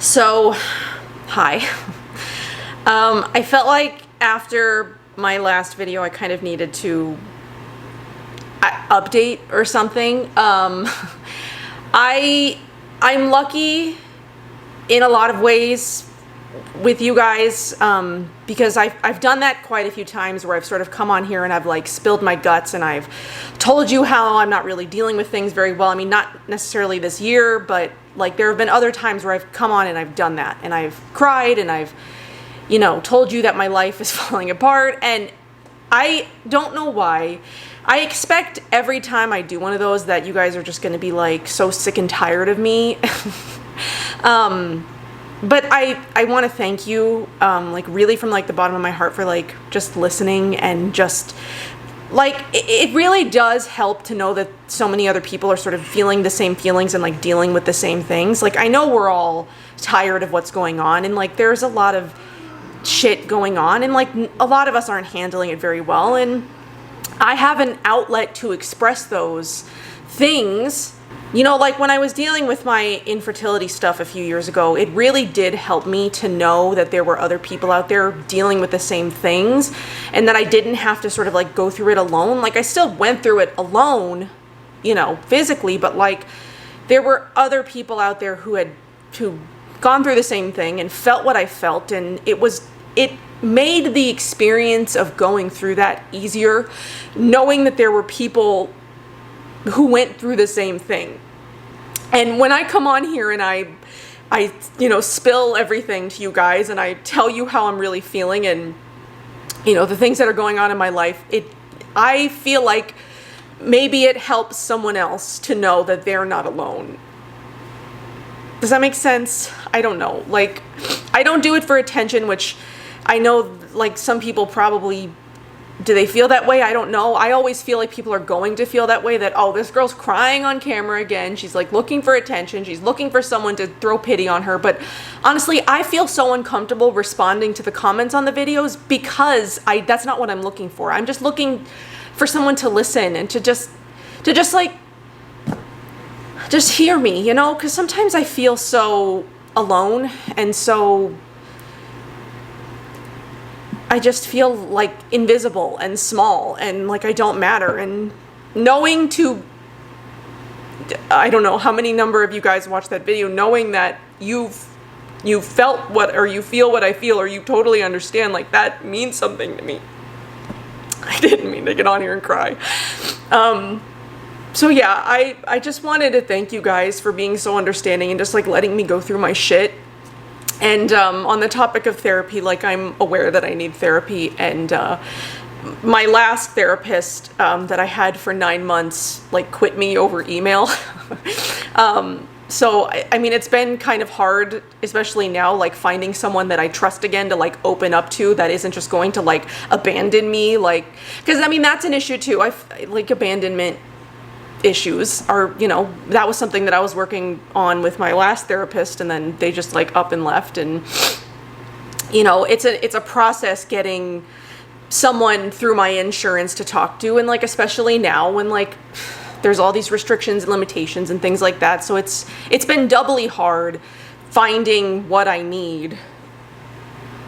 So, hi. I felt like after my last video, I kind of needed to update or something. I'm lucky in a lot of ways with you guys, because I've done that quite a few times where I've sort of come on here and I've like spilled my guts and I've told you how I'm not really dealing with things very well. I mean, not necessarily this year, but like there have been other times where I've come on and I've done that and I've cried and I've, told you that my life is falling apart, and I don't know why. I expect every time I do one of those that you guys are just going to be like so sick and tired of me. But I want to thank you, like really from like the bottom of my heart for like just listening, and just like it really does help to know that so many other people are sort of feeling the same feelings and like dealing with the same things. Like I know we're all tired of what's going on, and like there's a lot of shit going on, and like a lot of us aren't handling it very well, and I have an outlet to express those things. Like when I was dealing with my infertility stuff a few years ago, it really did help me to know that there were other people out there dealing with the same things, and that I didn't have to sort of like go through it alone. Like I still went through it alone, physically, but like there were other people out there who gone through the same thing and felt what I felt, and it made the experience of going through that easier, knowing that there were people who went through the same thing. And when I come on here and I spill everything to you guys and I tell you how I'm really feeling and the things that are going on in my life, I feel like maybe it helps someone else to know that they're not alone. Does that make sense? I don't know. Like, I don't do it for attention, which I know like some people probably, do they feel that way? I don't know. I always feel like people are going to feel that way, that, oh, this girl's crying on camera again. She's like looking for attention. She's looking for someone to throw pity on her. But honestly, I feel so uncomfortable responding to the comments on the videos because that's not what I'm looking for. I'm just looking for someone to listen and to just hear me, because sometimes I feel so alone, and so I just feel like invisible and small and like I don't matter. And knowing I don't know how many number of you guys watched that video, knowing that you felt what, or you feel what I feel, or you totally understand, like that means something to me. I didn't mean to get on here and cry. So yeah, I just wanted to thank you guys for being so understanding and just like letting me go through my shit. And on the topic of therapy, like I'm aware that I need therapy, and my last therapist that I had for 9 months like quit me over email. So I mean, it's been kind of hard, especially now, like finding someone that I trust again to like open up to, that isn't just going to like abandon me, like, because I mean that's an issue too. Like abandonment issues are, that was something that I was working on with my last therapist, and then they just like up and left. And it's a process getting someone through my insurance to talk to, and like especially now when like there's all these restrictions and limitations and things like that, so it's been doubly hard finding what I need.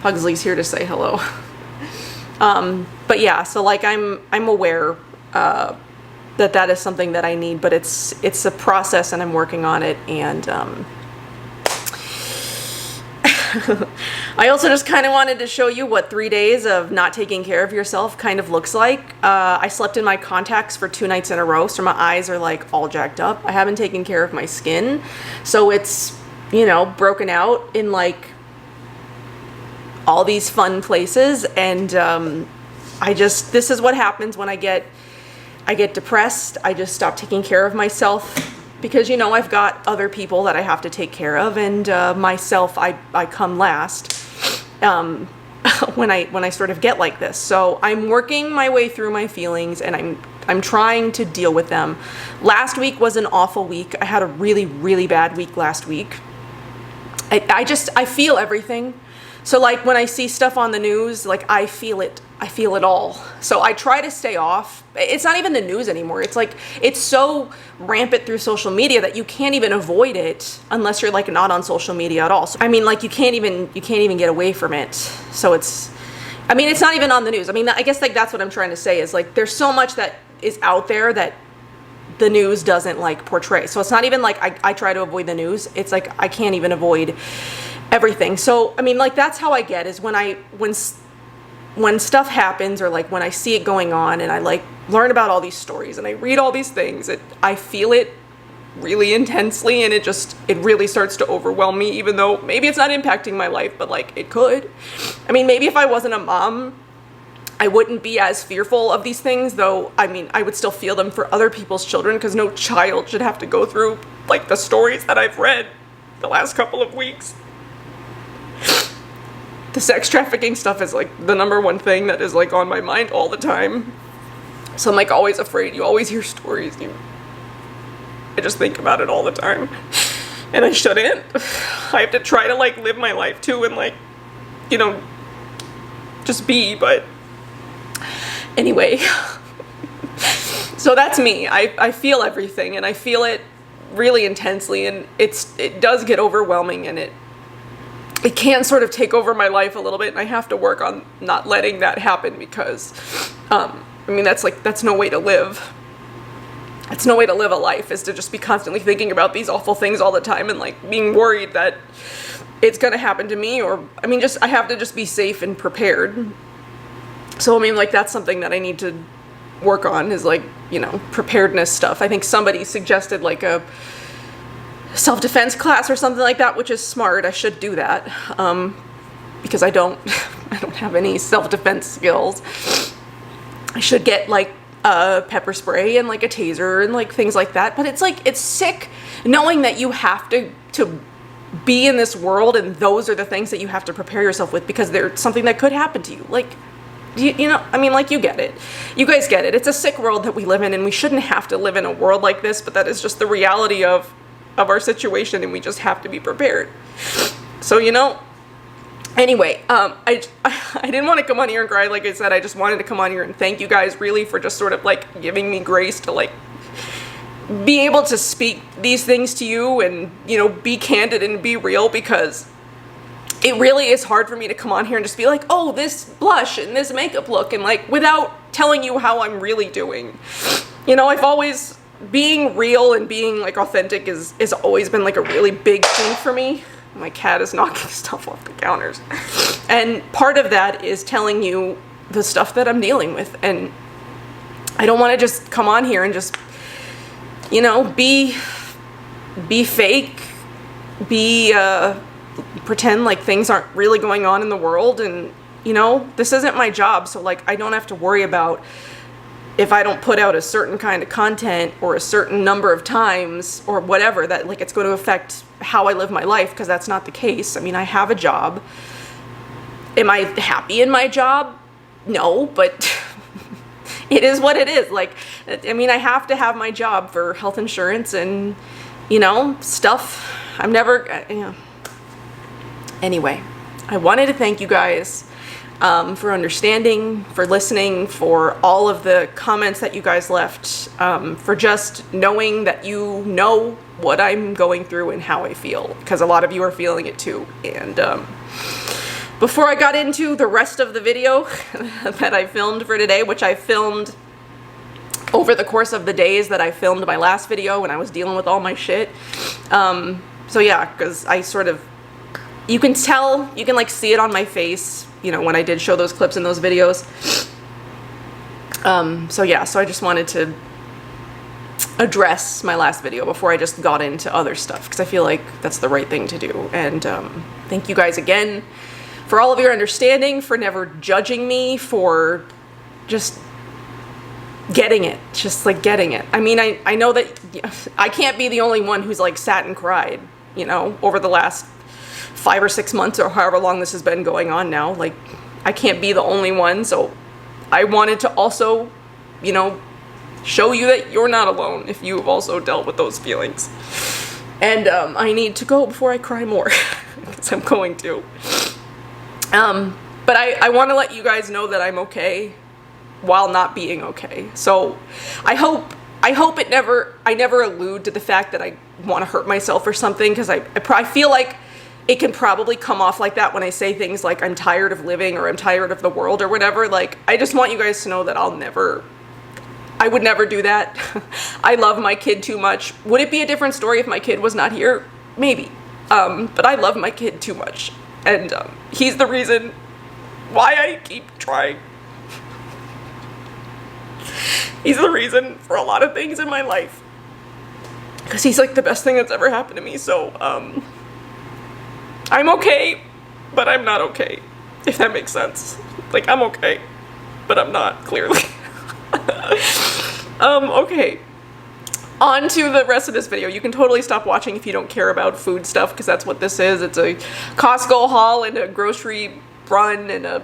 Pugsley's here to say hello. But yeah, so like I'm aware that is something that I need, but it's a process and I'm working on it. And I also just kind of wanted to show you what 3 days of not taking care of yourself kind of looks like. I slept in my contacts for 2 nights in a row, so my eyes are like all jacked up. I haven't taken care of my skin, so it's broken out in like all these fun places. And this is what happens when I get depressed. I just stop taking care of myself because, I've got other people that I have to take care of, and myself, I come last when I sort of get like this. So I'm working my way through my feelings, and I'm trying to deal with them. Last week was an awful week. I had a really, really bad week last week. I feel everything. So like when I see stuff on the news, like I feel it. I feel it all. So I try to stay off. It's not even the news anymore. It's like, it's so rampant through social media that you can't even avoid it unless you're like not on social media at all. So, I mean, like you can't even get away from it. So it's not even on the news. I mean, I guess like that's what I'm trying to say is like, there's so much that is out there that the news doesn't like portray. So it's not even like I try to avoid the news. It's like, I can't even avoid everything. So, I mean, like that's how I get is when stuff happens or like when I see it going on and I like learn about all these stories and I read all these things, I feel it really intensely and it really starts to overwhelm me, even though maybe it's not impacting my life, but like it could. I mean, maybe if I wasn't a mom, I wouldn't be as fearful of these things, though. I mean, I would still feel them for other people's children because no child should have to go through like the stories that I've read the last couple of weeks. The sex trafficking stuff is like the number one thing that is like on my mind all the time. So I'm like always afraid. You always hear stories. I just think about it all the time. And I shouldn't. I have to try to like live my life too and like, you know, just be, but anyway. So that's me. I feel everything and I feel it really intensely and it does get overwhelming and it can sort of take over my life a little bit and I have to work on not letting that happen because, I mean, that's no way to live. It's no way to live a life is to just be constantly thinking about these awful things all the time and like being worried that it's going to happen to me or, I mean, I have to just be safe and prepared. So, I mean, like that's something that I need to work on is like, you know, preparedness stuff. I think somebody suggested like a self-defense class or something like that, which is smart. I should do that because I don't have any self-defense skills. I should get like a pepper spray and like a taser and like things like that. But it's like, it's sick knowing that you have to be in this world and those are the things that you have to prepare yourself with because there's something that could happen to you. Like, you know, I mean, like you get it. You guys get it. It's a sick world that we live in and we shouldn't have to live in a world like this, but that is just the reality of our situation and we just have to be prepared. So, you know, anyway, I didn't want to come on here and cry. Like I said, I just wanted to come on here and thank you guys really for just sort of like giving me grace to like be able to speak these things to you and, you know, be candid and be real because it really is hard for me to come on here and just be like, oh, this blush and this makeup look and like without telling you how I'm really doing. You know, I've always being real and being like authentic is always been like a really big thing for me. My cat is knocking stuff off the counters. And part of that is telling you the stuff that I'm dealing with. And I don't want to just come on here and just, you know, be fake, pretend like things aren't really going on in the world. And, you know, this isn't my job. So like, I don't have to worry about if I don't put out a certain kind of content or a certain number of times or whatever, that like it's going to affect how I live my life, because that's not the case. I mean, I have a job. Am I happy in my job? No, but it is what it is. Like, I mean, I have to have my job for health insurance and, you know, stuff. I'm never, you know. Anyway, I wanted to thank you guys for understanding, for listening, for all of the comments that you guys left, for just knowing that you know what I'm going through and how I feel, because a lot of you are feeling it too. And before I got into the rest of the video that I filmed for today, which I filmed over the course of the days that I filmed my last video when I was dealing with all my shit. So yeah, because I sort of, you can tell, you can like see it on my face, you know, when I did show those clips in those videos. So yeah, so I just wanted to address my last video before I just got into other stuff, because I feel like that's the right thing to do. And thank you guys again for all of your understanding, for never judging me, for just getting it, just like getting it. I mean, I know that I can't be the only one who's like sat and cried, you know, over the last 5 or 6 months or however long this has been going on now. Like, I can't be the only one, so I wanted to also, you know, show you that you're not alone if you've also dealt with those feelings. And I need to go before I cry more, because I'm going to. But I want to let you guys know that I'm okay while not being okay. So I hope I never allude to the fact that I want to hurt myself or something, because I feel like it can probably come off like that when I say things like I'm tired of living or I'm tired of the world or whatever. Like, I just want you guys to know that I would never do that. I love my kid too much. Would it be a different story if my kid was not here? Maybe. But I love my kid too much. And he's the reason why I keep trying. He's the reason for a lot of things in my life. Because he's like the best thing that's ever happened to me. So, I'm okay, but I'm not okay, if that makes sense. Like, I'm okay, but I'm not, clearly. Okay. On to the rest of this video. You can totally stop watching if you don't care about food stuff, because that's what this is. It's a Costco haul and a grocery run and a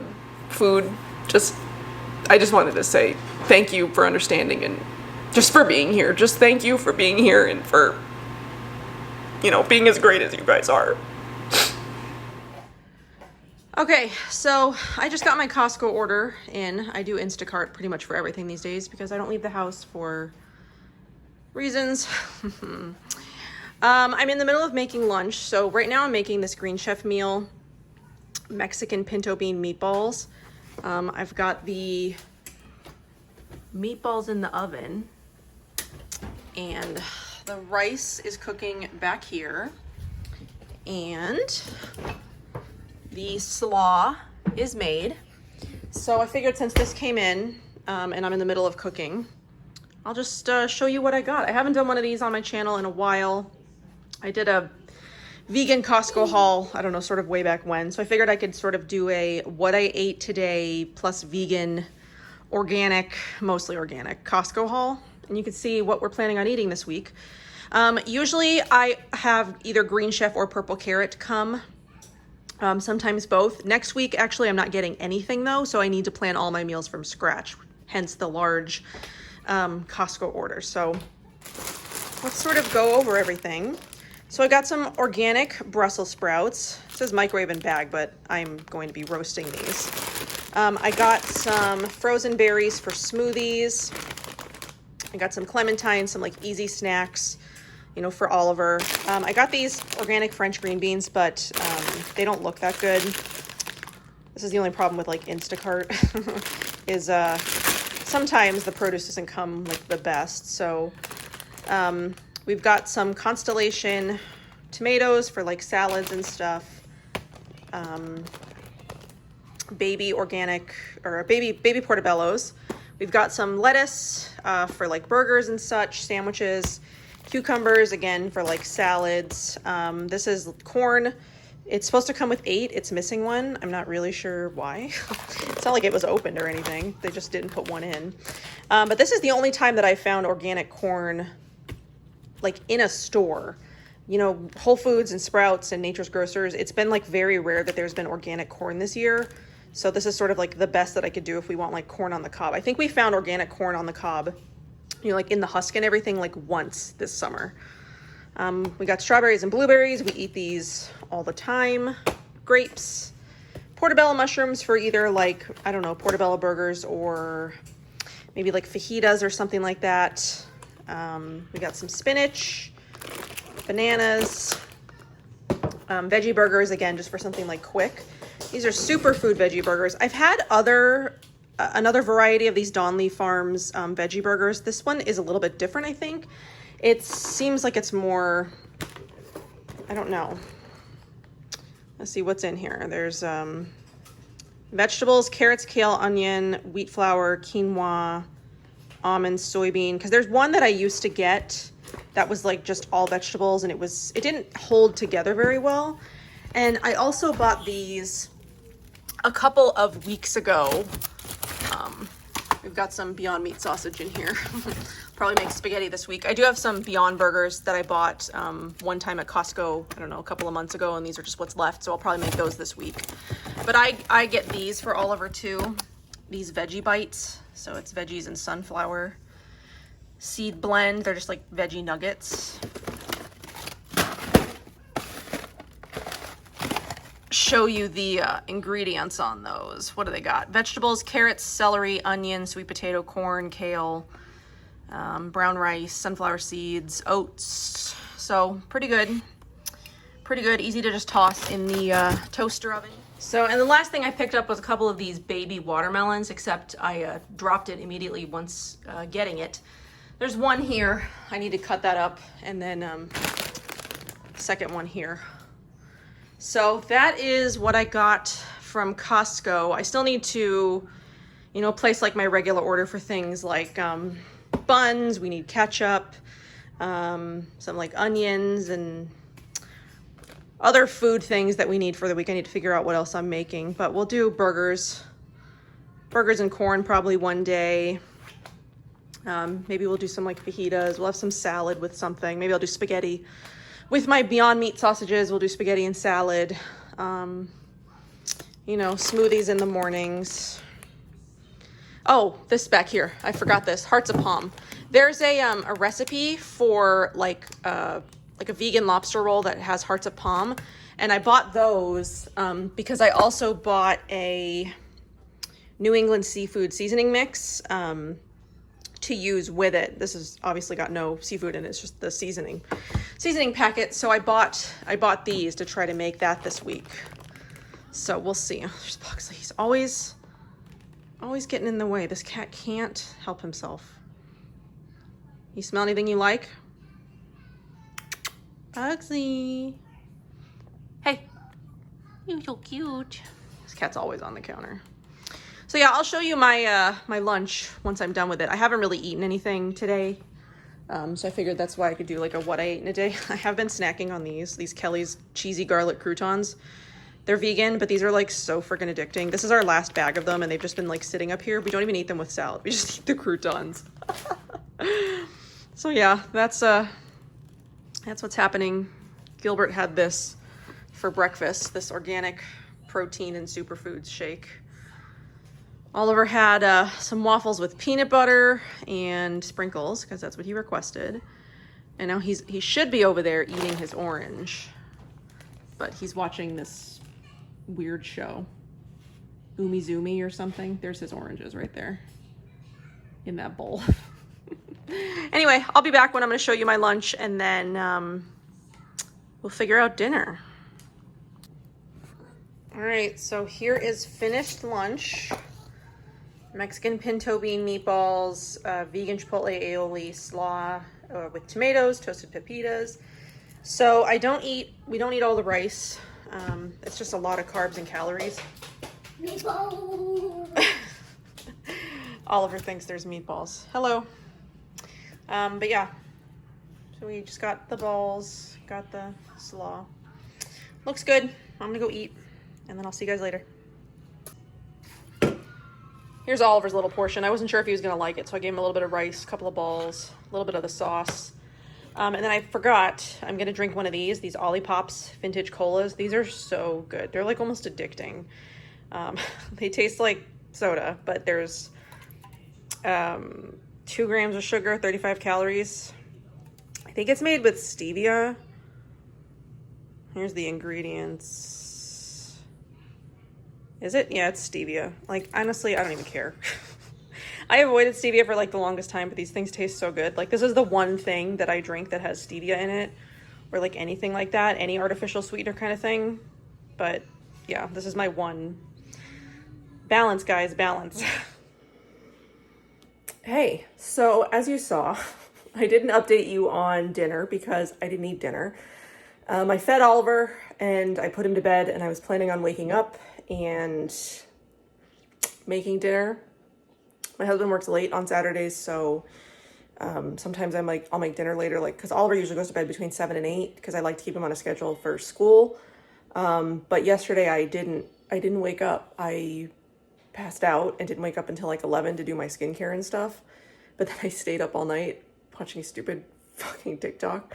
food. I just wanted to say thank you for understanding and just for being here. Just thank you for being here and for, being as great as you guys are. Okay, so I just got my Costco order in. I do Instacart pretty much for everything these days because I don't leave the house for reasons. I'm in the middle of making lunch. So right now I'm making this Green Chef meal, Mexican pinto bean meatballs. I've got the meatballs in the oven and the rice is cooking back here, and the slaw is made. So I figured since this came in and I'm in the middle of cooking, I'll just show you what I got. I haven't done one of these on my channel in a while. I did a vegan Costco haul, I don't know, sort of way back when. So I figured I could sort of do a what I ate today plus vegan, organic, mostly organic Costco haul. And you can see what we're planning on eating this week. Usually I have either Green Chef or Purple Carrot come. Sometimes both. Next week, actually, I'm not getting anything though, so I need to plan all my meals from scratch, hence the large Costco order. So let's sort of go over everything. So I got some organic Brussels sprouts. It says microwave and bag, but I'm going to be roasting these. I got some frozen berries for smoothies. I got some clementine, some like easy snacks, for Oliver. I got these organic French green beans, but they don't look that good. This is the only problem with like Instacart is sometimes the produce doesn't come like the best. So we've got some Constellation tomatoes for like salads and stuff. Baby organic or baby portobellos. We've got some lettuce for like burgers and such, sandwiches. Cucumbers, again, for like salads. This is corn. It's supposed to come with 8. It's missing one. I'm not really sure why. It's not like it was opened or anything. They just didn't put one in. But this is the only time that I found organic corn like in a store. Whole Foods and Sprouts and Nature's Grocers. It's been like very rare that there's been organic corn this year. So this is sort of like the best that I could do if we want like corn on the cob. I think we found organic corn on the cob, like in the husk and everything, like once this summer. We got strawberries and blueberries. We eat these all the time. Grapes, portobello mushrooms for either like, I don't know, portobello burgers or maybe like fajitas or something like that. We got some spinach, bananas, veggie burgers, again, just for something like quick. These are superfood veggie burgers. I've had another variety of these Donley Farms veggie burgers. This one is a little bit different, I think. It seems like it's more, I don't know. Let's see what's in here. There's vegetables, carrots, kale, onion, wheat flour, quinoa, almonds, soybean. Because there's one that I used to get that was like just all vegetables, and it didn't hold together very well. And I also bought these a couple of weeks ago. We've got some Beyond Meat sausage in here. Probably make spaghetti this week. I do have some Beyond burgers that I bought one time at Costco, I don't know, a couple of months ago, and these are just what's left, so I'll probably make those this week. But I get these for Oliver too, these veggie bites. So it's veggies and sunflower seed blend. They're just like veggie nuggets. show you the ingredients on those. What do they got? Vegetables, carrots, celery, onion, sweet potato, corn, kale, brown rice, sunflower seeds, oats. So pretty good. Pretty good. Easy to just toss in the toaster oven. So, and the last thing I picked up was a couple of these baby watermelons, except I dropped it immediately once getting it. There's one here. I need to cut that up, and then second one here. So that is what I got from Costco. I still need to, you know, place like my regular order for things like buns. We need ketchup, some like onions and other food things that we need for the week. I need to figure out what else I'm making, but we'll do burgers and corn probably one day. Maybe we'll do some like fajitas. We'll have some salad with something. Maybe I'll do spaghetti. With my Beyond Meat sausages, we'll do spaghetti and salad. You know, smoothies in the mornings. Oh, this back here. I forgot this. Hearts of Palm. There's a recipe for like a vegan lobster roll that has hearts of palm. And I bought those because I also bought a New England seafood seasoning mix to use with it. This has obviously got no seafood in it. It's just the seasoning packet. So I bought these to try to make that this week. So we'll see. There's Buxley. He's always getting in the way. This cat can't help himself. You smell anything you like? Bugsy. Hey. You're so cute. This cat's always on the counter. So yeah, I'll show you my my lunch once I'm done with it. I haven't really eaten anything today. So I figured that's why I could do like a what I ate in a day. I have been snacking on these Kelly's cheesy garlic croutons. They're vegan, but these are like so freaking addicting. This is our last bag of them and they've just been like sitting up here. We don't even eat them with salad. We just eat the croutons. So yeah, that's what's happening. Gilbert had this for breakfast, this organic protein and superfoods shake. Oliver had some waffles with peanut butter and sprinkles because that's what he requested. And now he should be over there eating his orange, but he's watching this weird show, Umi Zoomy or something. There's his oranges right there in that bowl. Anyway, I'll be back when I'm going to show you my lunch, and then we'll figure out dinner. All right, so here is finished lunch. Mexican pinto bean meatballs, vegan chipotle aioli slaw with tomatoes, toasted pepitas. So we don't eat all the rice. It's just a lot of carbs and calories. Meatballs. Oliver thinks there's meatballs. Hello. But yeah, so we just got the balls, got the slaw. Looks good. I'm gonna go eat, and then I'll see you guys later. Here's Oliver's little portion. I wasn't sure if he was gonna like it, so I gave him a little bit of rice, a couple of balls, a little bit of the sauce. And then I forgot, I'm gonna drink one of these Olipop's vintage colas. These are so good. They're like almost addicting. They taste like soda, but there's 2 grams of sugar, 35 calories. I think it's made with stevia. Here's the ingredients. Is it? Yeah, it's stevia. Like, honestly, I don't even care. I avoided stevia for like the longest time, but these things taste so good. Like, this is the one thing that I drink that has stevia in it, or like anything like that, any artificial sweetener kind of thing. But yeah, this is my one. Balance, guys, balance. Hey, so as you saw, I didn't update you on dinner because I didn't eat dinner. I fed Oliver and I put him to bed, and I was planning on waking up and making dinner. My husband works late on Saturdays, so sometimes I'm like, I'll make dinner later, like, because Oliver usually goes to bed between 7 and 8 because I like to keep him on a schedule for school. But yesterday I didn't wake up. I passed out and didn't wake up until like 11 to do my skincare and stuff. But then I stayed up all night watching stupid fucking TikTok.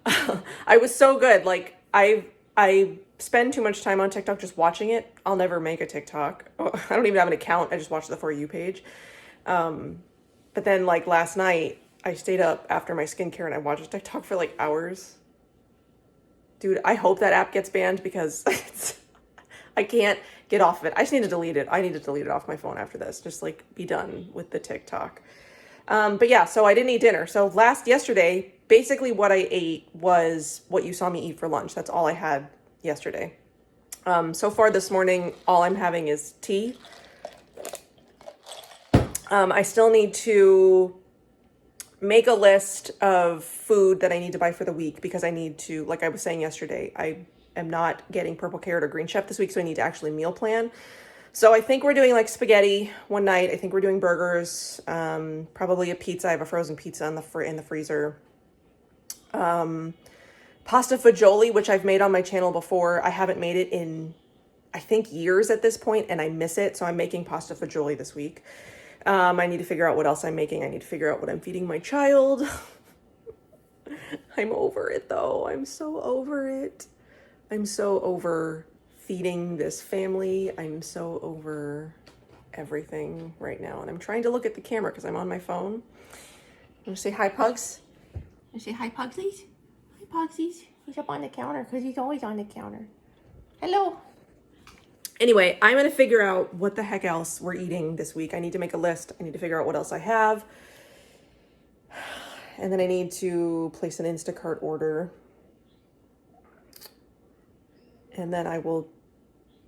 I was so good. Like, I spend too much time on TikTok just watching it. I'll never make a TikTok. I don't even have an account. I just watch the For You page. But then like last night I stayed up after my skincare and I watched TikTok for like hours. Dude, I hope that app gets banned because I can't get off of it. I just need to delete it. I need to delete it off my phone after this. Just like be done with the TikTok. But yeah, so I didn't eat dinner. So yesterday, basically what I ate was what you saw me eat for lunch. That's all I had yesterday. So far this morning, all I'm having is tea. I still need to make a list of food that I need to buy for the week because I need to, like I was saying yesterday, I am not getting Purple Carrot or Green Chef this week, so I need to actually meal plan. So I think we're doing like spaghetti one night. I think we're doing burgers, probably a pizza. I have a frozen pizza in the freezer. Pasta fagioli, which I've made on my channel before. I haven't made it in, I think, years at this point, and I miss it. So I'm making pasta fagioli this week. I need to figure out what else I'm making. I need to figure out what I'm feeding my child. I'm over it though. I'm so over it. I'm so over feeding this family. I'm so over everything right now. And I'm trying to look at the camera because I'm on my phone. I'm gonna say hi, Pugs. I say hi, Pugsies. Hi, Pugsies. He's up on the counter because he's always on the counter. Hello. Anyway, I'm going to figure out what the heck else we're eating this week. I need to make a list. I need to figure out what else I have. And then I need to place an Instacart order. And then I will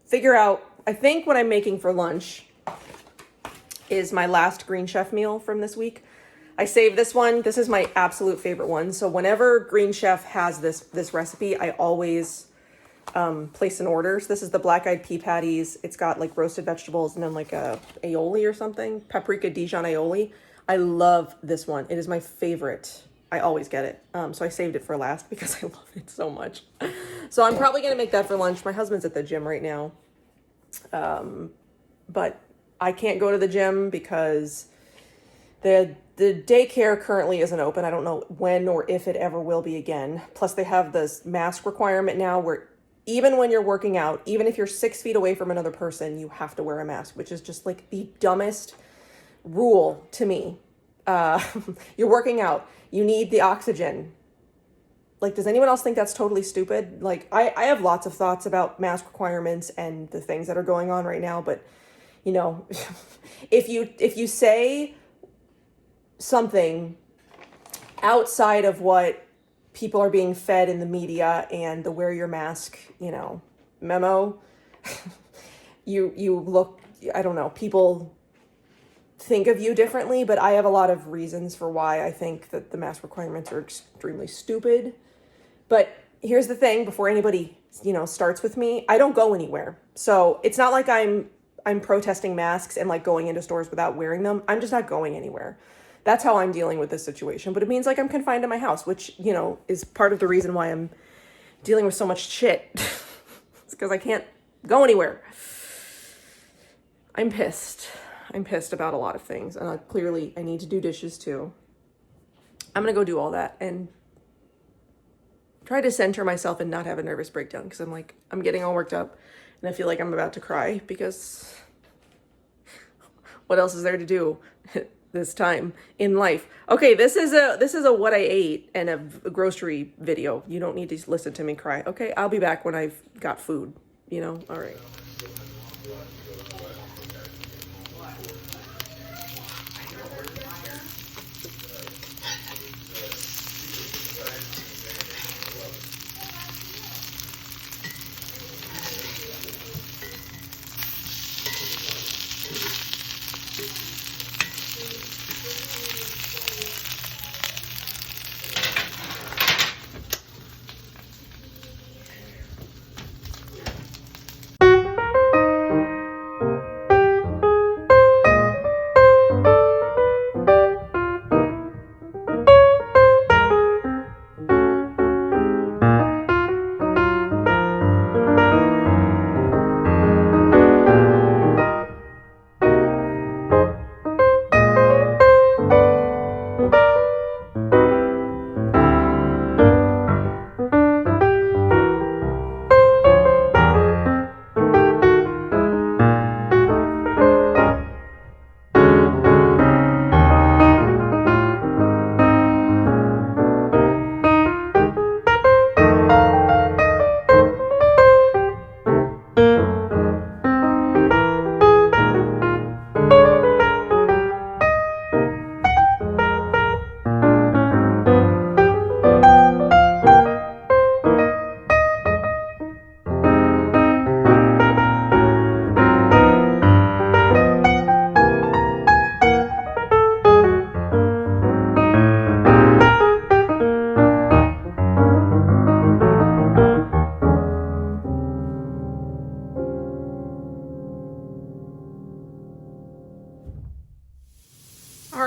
figure out, I think what I'm making for lunch is my last Green Chef meal from this week. I saved this one. This is my absolute favorite one. So whenever Green Chef has this recipe, I always place an order. So this is the black-eyed pea patties. It's got like roasted vegetables and then like a aioli or something. Paprika Dijon aioli. I love this one. It is my favorite. I always get it. So I saved it for last because I love it so much. So I'm probably going to make that for lunch. My husband's at the gym right now. But I can't go to the gym because the daycare currently isn't open. I don't know when or if it ever will be again. Plus they have this mask requirement now where even when you're working out, even if you're 6 feet away from another person, you have to wear a mask, which is just like the dumbest rule to me. You're working out. You need the oxygen. Like, does anyone else think that's totally stupid? Like, I have lots of thoughts about mask requirements and the things that are going on right now. But, you know, if you say something outside of what people are being fed in the media and the wear your mask, you know, memo, you look, I don't know, people think of you differently, but I have a lot of reasons for why I think that the mask requirements are extremely stupid. But here's the thing, before anybody, you know, starts with me, I don't go anywhere. So it's not like I'm protesting masks and like going into stores without wearing them. I'm just not going anywhere. That's how I'm dealing with this situation. But it means like I'm confined to my house, which, you know, is part of the reason why I'm dealing with so much shit. It's because I can't go anywhere. I'm pissed. I'm pissed about a lot of things. And clearly I need to do dishes too. I'm going to go do all that and try to center myself and not have a nervous breakdown because I'm getting all worked up and I feel like I'm about to cry because what else is there to do this time in life? Okay, this is a what I ate and a grocery video. You don't need to listen to me cry. Okay, I'll be back when I've got food, you know? All right.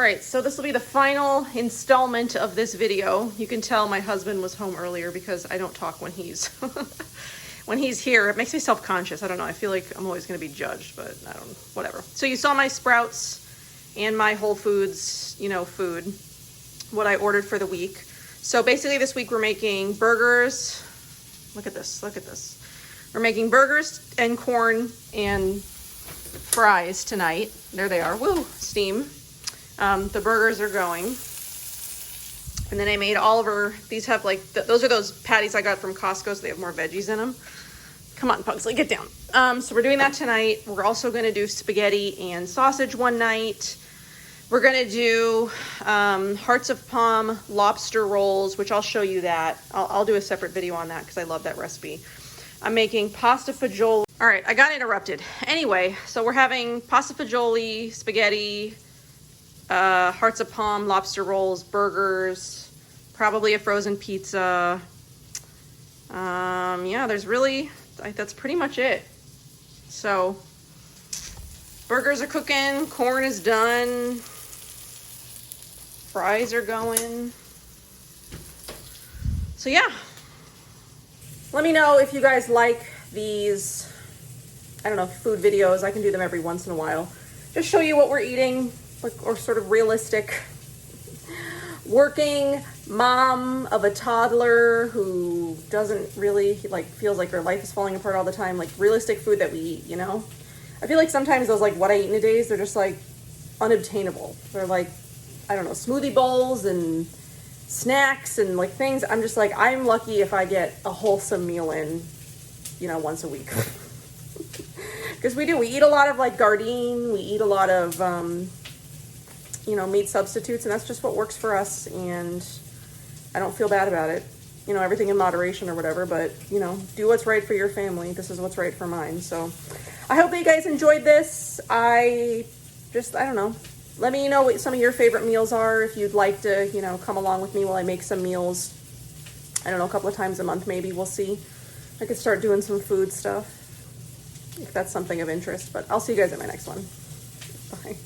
right, so this will be the final installment of this video. You can tell my husband was home earlier because I don't talk when he's when he's here. It makes me self-conscious. I don't know. I feel like I'm always going to be judged, but I don't, whatever. So you saw my Sprouts and my Whole Foods, you know, food, what I ordered for the week. So basically this week we're making burgers. Look at this. Look at this. We're making burgers and corn and fries tonight. There they are. Woo, steam. The burgers are going. And then I made Oliver, these have like, those are those patties I got from Costco, so they have more veggies in them. Come on, Pugsley, get down. So we're doing that tonight. We're also gonna do spaghetti and sausage one night. We're gonna do hearts of palm lobster rolls, which I'll show you that. I'll do a separate video on that because I love that recipe. I'm making pasta fagioli. All right, I got interrupted. Anyway, so we're having pasta fagioli, spaghetti, hearts of palm, lobster rolls, burgers, probably a frozen pizza. Yeah, there's really, that's pretty much it. So, burgers are cooking, corn is done, fries are going. So yeah, let me know if you guys like these, I don't know, food videos. I can do them every once in a while. Just show you what we're eating. Or sort of realistic working mom of a toddler who doesn't really like, feels like her life is falling apart all the time, like realistic food that we eat, you know. I feel like sometimes those like what I eat in a days, they're just like unobtainable. They're like, I don't know, smoothie bowls and snacks and like things. I'm just like, I'm lucky if I get a wholesome meal in, you know, once a week. Because we eat a lot of like Gardein, we eat a lot of you know, meat substitutes, and that's just what works for us, and I don't feel bad about it. You know, everything in moderation or whatever, but, you know, do what's right for your family. This is what's right for mine. So I hope that you guys enjoyed this. I don't know. Let me know what some of your favorite meals are if you'd like to, you know, come along with me while I make some meals. I don't know, a couple of times a month maybe. We'll see. I could start doing some food stuff if that's something of interest, but I'll see you guys at my next one. Bye.